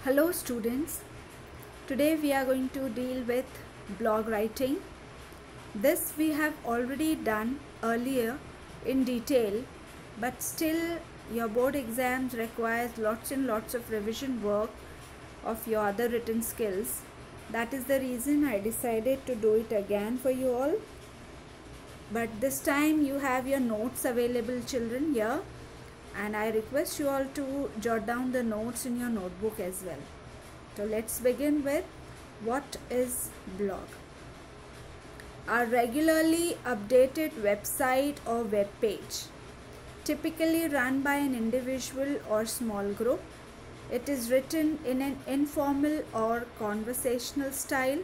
Hello students, today we are going to deal with blog writing. This we have already done earlier in detail, but still your board exams requires lots and lots of revision work of your other written skills. That is the reason I decided to do it again for you all. But this time you have your notes available, children, here, and I request you all to jot down the notes in your notebook as well. So let's begin with what is blog. A regularly updated website or web page, typically run by an individual or small group. It is written in an informal or conversational style.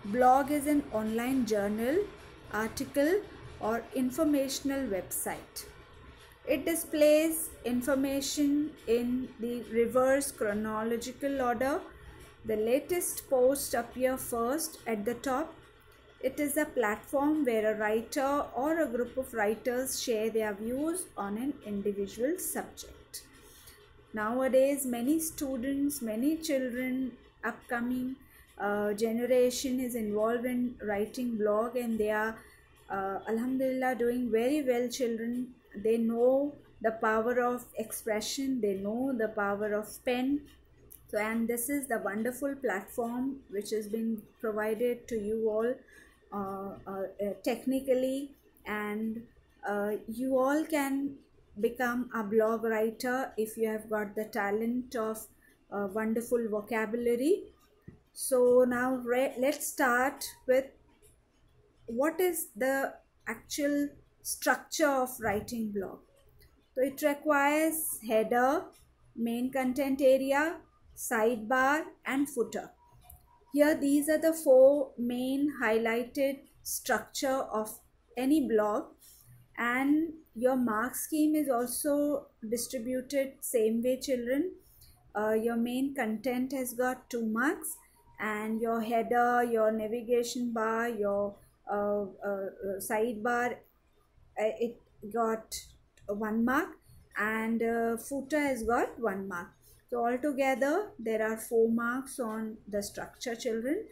Blog is an online journal, article, or informational website. It displays information in the reverse chronological order. The latest posts appear first at the top. It is a platform where a writer or a group of writers share their views on an individual subject. Nowadays, many students, many children, upcoming generation is involved in writing blog, and they are alhamdulillah doing very well, children. They know the power of expression, they know the power of pen. So, and this is the wonderful platform which has been provided to you all technically, and you all can become a blog writer if you have got the talent of wonderful vocabulary. So now let's start with what is the actual structure of writing blog. So it requires header, main content area, sidebar, and footer. Here these are the four main highlighted structure of any blog, and your mark scheme is also distributed same way, children. Your main content has got 2 marks, and your header, your navigation bar, your sidebar, it got 1 mark, and footer has got 1 mark. So altogether there are 4 marks on the structure, children.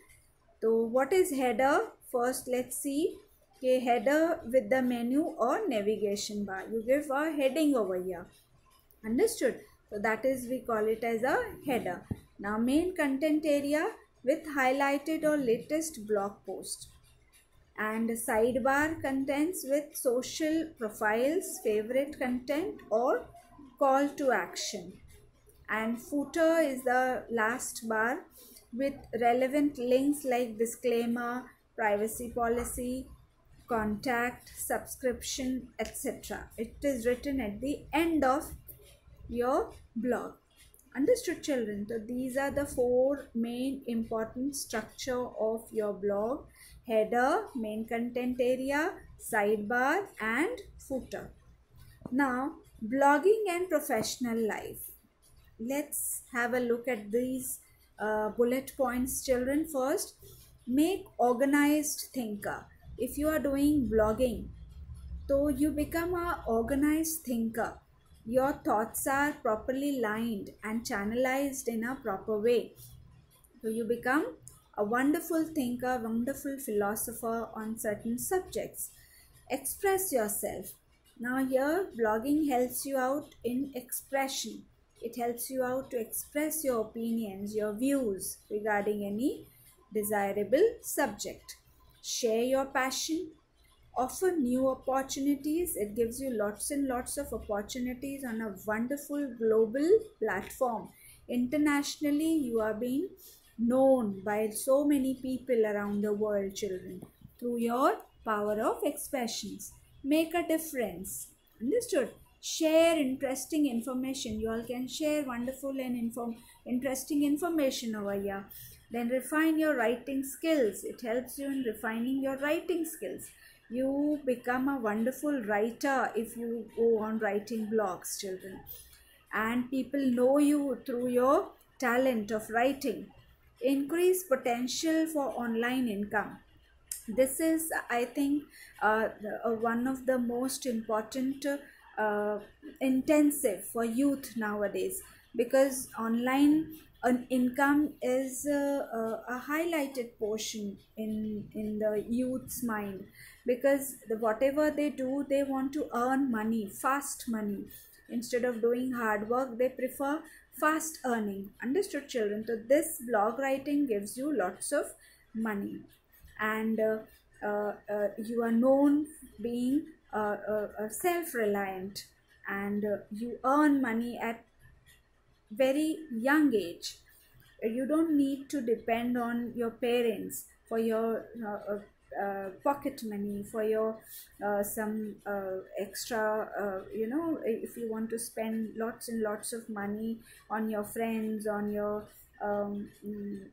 So what is header? First let's see. Okay, header with the menu or navigation bar. You give a heading over here. Understood? So that is, we call it as a header. Now main content area with highlighted or latest blog post, and sidebar contents with social profiles, favorite content, or call to action. And footer is the last bar with relevant links like disclaimer, privacy policy, contact, subscription, etc. It is written at the end of your blog. Understood, children? So these are the 4 main important structure of your blog: header, main content area, sidebar, and footer. Now blogging and professional life. Let's have a look at these bullet points, children. First, make organized thinker. If you are doing blogging, so you become an organized thinker. Your thoughts are properly lined and channelized in a proper way. So you become a wonderful thinker, wonderful philosopher on certain subjects. Express yourself. Now here blogging helps you out in expression. It helps you out to express your opinions, your views regarding any desirable subject. Share your passion. Offer new opportunities. It gives you lots and lots of opportunities on a wonderful global platform. Internationally, you are being known by so many people around the world, children, through your power of expressions. Make a difference. Understood? Share interesting information. You all can share wonderful and interesting information over here. Then refine your writing skills. It helps you in refining your writing skills. You become a wonderful writer if you go on writing blogs, children. And people know you through your talent of writing. Increase potential for online income. This is, I think, one of the most important intensive for youth nowadays, because online an income is a highlighted portion in the youth's mind, because whatever they do, they want to earn money, fast money. Instead of doing hard work, they prefer fast earning. Understood, children? So this blog writing gives you lots of money, and you are known being self-reliant, and you earn money at very young age. You don't need to depend on your parents for your pocket money, for your some extra, if you want to spend lots and lots of money on your friends, on your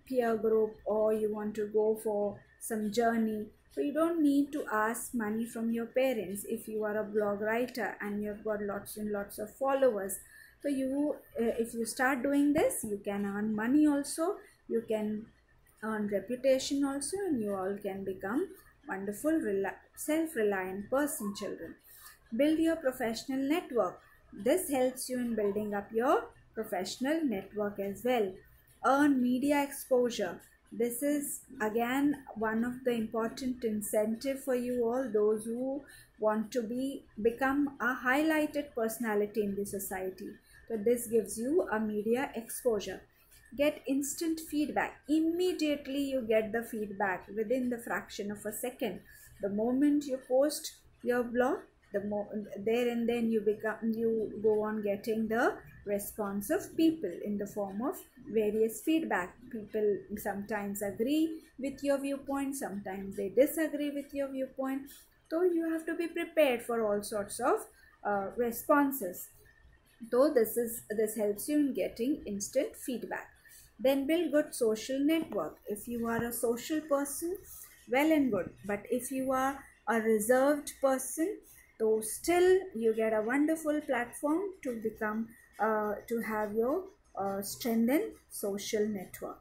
peer group, or you want to go for some journey. So you don't need to ask money from your parents if you are a blog writer and you've got lots and lots of followers. So you if you start doing this, you can earn money also, you can earn reputation also, and you all can become wonderful self-reliant person, children. Build your professional network. This helps you in building up your professional network as well. Earn media exposure. This is again one of the important incentive for you all, those who want to become a highlighted personality in the society. So this gives you a media exposure. Get instant feedback. Immediately you get the feedback within the fraction of a second. The moment you post your blog, there and then you go on getting the response of people in the form of various feedback. People sometimes agree with your viewpoint, sometimes they disagree with your viewpoint. So you have to be prepared for all sorts of responses. So this helps you in getting instant feedback. Then build good social network. If you are a social person, well and good, but if you are a reserved person, so still you get a wonderful platform to become to have your strengthened social network.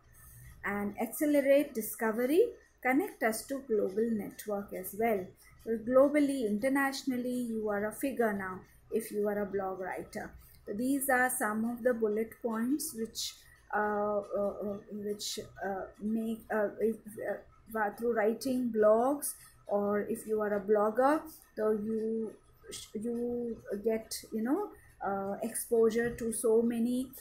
And accelerate discovery. Connect us to global network as well. So globally, internationally, you are a figure now if you are a blog writer. So these are some of the bullet points which make through writing blogs, or if you are a blogger, so you get exposure to so many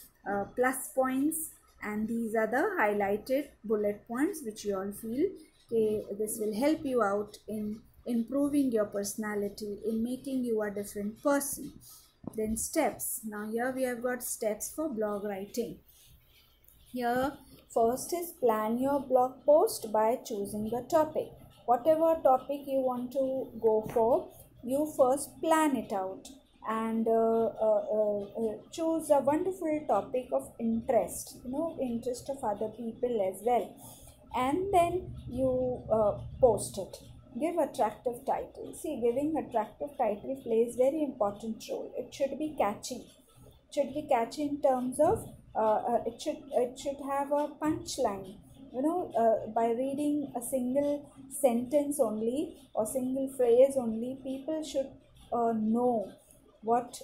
plus points, and these are the highlighted bullet points which you all feel this will help you out in improving your personality, in making you a different person. Then steps. Now here we have got steps for blog writing. Here first is plan your blog post by choosing the topic. Whatever topic you want to go for, you first plan it out, and choose a wonderful topic of interest, interest of other people as well, and then you post it. Give attractive title. See, giving attractive title plays very important role. It should be catchy. It should be catchy in terms of it should have a punchline. By reading a single sentence only or single phrase only, people should know what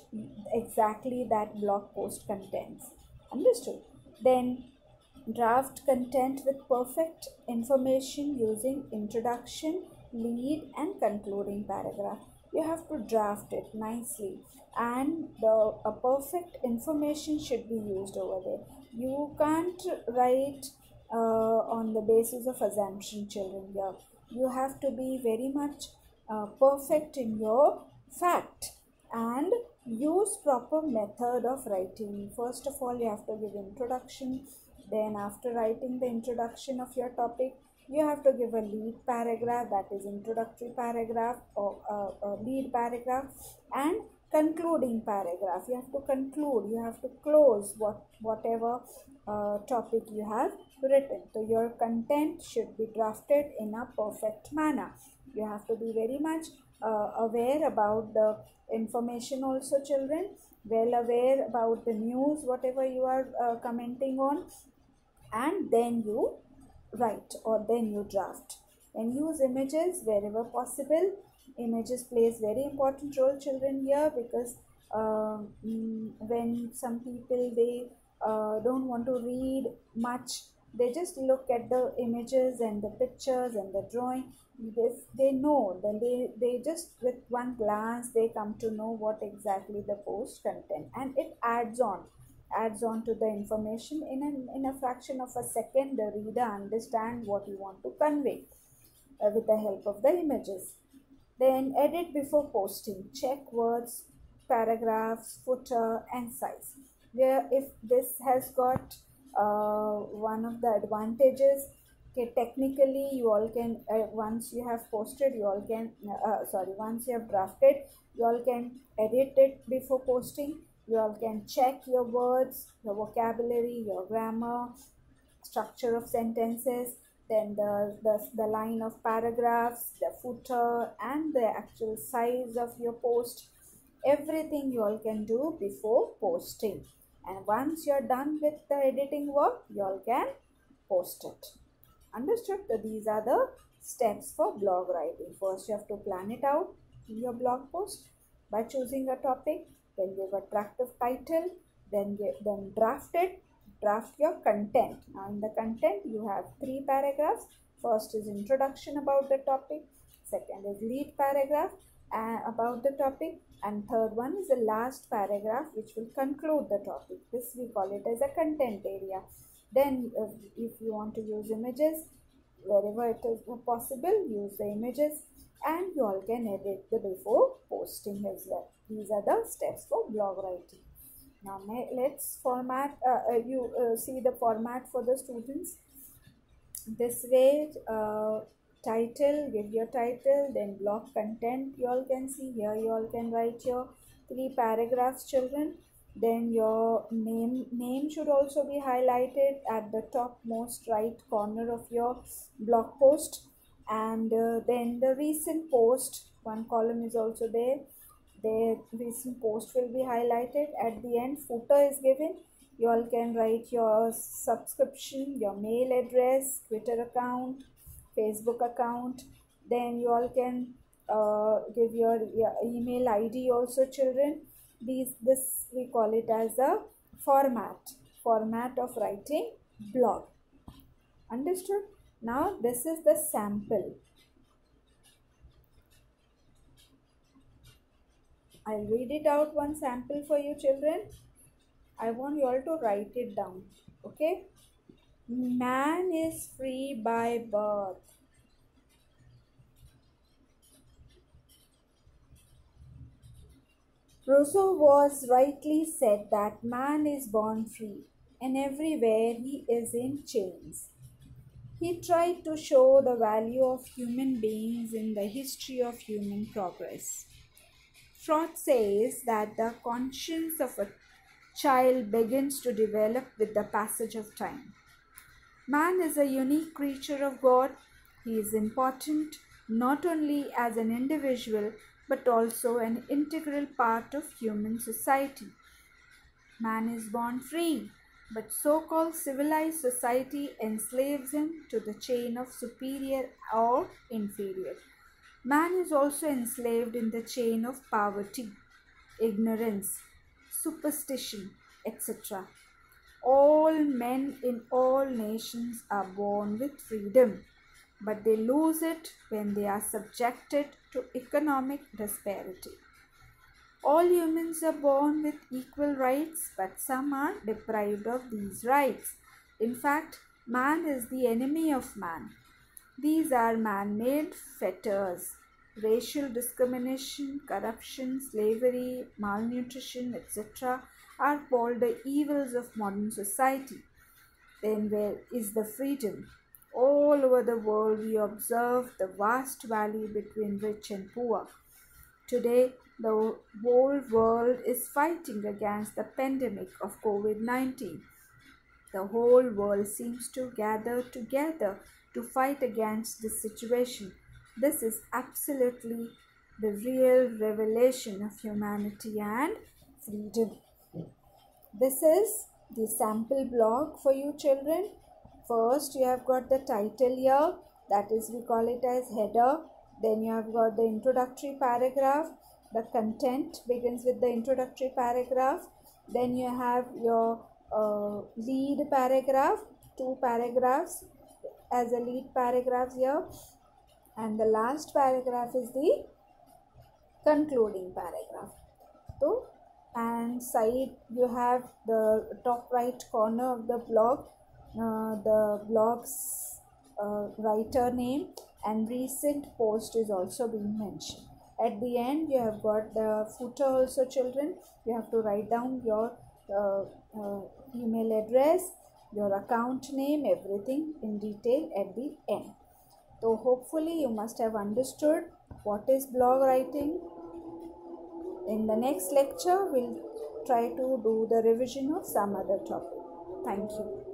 exactly that blog post contains. Understood? Then draft content with perfect information using introduction, lead, and concluding paragraph. You have to draft it nicely, and a perfect information should be used over there. You can't write on the basis of assumption, children. Here you have to be very much perfect in your fact, and use proper method of writing. First of all, you have to give introduction. Then after writing the introduction of your topic, you have to give a lead paragraph, that is introductory paragraph, or lead paragraph, and concluding paragraph. You have to conclude, you have to close whatever topic you have written. So your content should be drafted in a perfect manner. You have to be very much aware about the information also, children, well aware about the news, whatever you are commenting on, and then you write, or then you draft. And use images wherever possible. Images plays very important role, children, here, because when some people, they don't want to read much, they just look at the images and the pictures and the drawing. If they know, then they just with one glance they come to know what exactly the post content, and it adds on to the information in a fraction of a second. The reader understand what you want to convey with the help of the images. Then edit before posting. Check words, paragraphs, footer, and size. Where if this has got one of the advantages, okay, technically you all can once you have posted, you all can once you have drafted, you all can edit it before posting. You all can check your words, your vocabulary, your grammar, structure of sentences, then the line of paragraphs, the footer, and the actual size of your post. Everything you all can do before posting. And once you're done with the editing work, you all can post it. Understood? So these are the steps for blog writing. First, you have to plan it out in your blog post by choosing a topic, then give attractive title, then draft it. Draft your content. Now in the content you have 3 paragraphs. First is introduction about the topic, second is lead paragraph about the topic, and third one is the last paragraph which will conclude the topic. This we call it as a content area. Then if you want to use images, wherever it is possible, use the images, and you all can edit the before posting as well. These are the steps for blog writing. Now let's format, see the format for the students. This way, title, give your title, then blog content you all can see here. You all can write your 3 paragraphs, children. Then your name should also be highlighted at the topmost right corner of your blog post. And then the recent post, one column is also there. The recent post will be highlighted. At the end, footer is given. You all can write your subscription, your mail address, Twitter account, Facebook account. Then you all can give your email ID also, children. This we call it as a format of writing blog. Understood? Now this is the sample. I'll read it out, one sample for you, children. I want you all to write it down. Okay? Man is free by birth. Rousseau was rightly said that man is born free, and everywhere he is in chains. He tried to show the value of human beings in the history of human progress. Freud says that the conscience of a child begins to develop with the passage of time. Man is a unique creature of God. He is important not only as an individual but also an integral part of human society. Man is born free, but so-called civilized society enslaves him to the chain of superior or inferior. Man is also enslaved in the chain of poverty, ignorance, superstition, etc. All men in all nations are born with freedom, but they lose it when they are subjected to economic disparity. All humans are born with equal rights, but some are deprived of these rights. In fact, man is the enemy of man. These are man-made fetters. Racial discrimination, corruption, slavery, malnutrition, etc. are called the evils of modern society. Then where is the freedom? All over the world we observe the vast valley between rich and poor. Today, the whole world is fighting against the pandemic of COVID-19. The whole world seems to gather together to fight against this situation. This is absolutely the real revelation of humanity and freedom. This is the sample blog for you, children. First, you have got the title here, that is, we call it as header. Then you have got the introductory paragraph. The content begins with the introductory paragraph. Then you have your lead paragraph, 2 paragraphs as a lead paragraph here, and the last paragraph is the concluding paragraph. So, and side you have the top right corner of the blog, the blog's writer name and recent post is also being mentioned. At the end you have got the footer also, children. You have to write down your email address, your account name, everything in detail at the end. So hopefully you must have understood what is blog writing. In the next lecture we'll try to do the revision of some other topic. Thank you.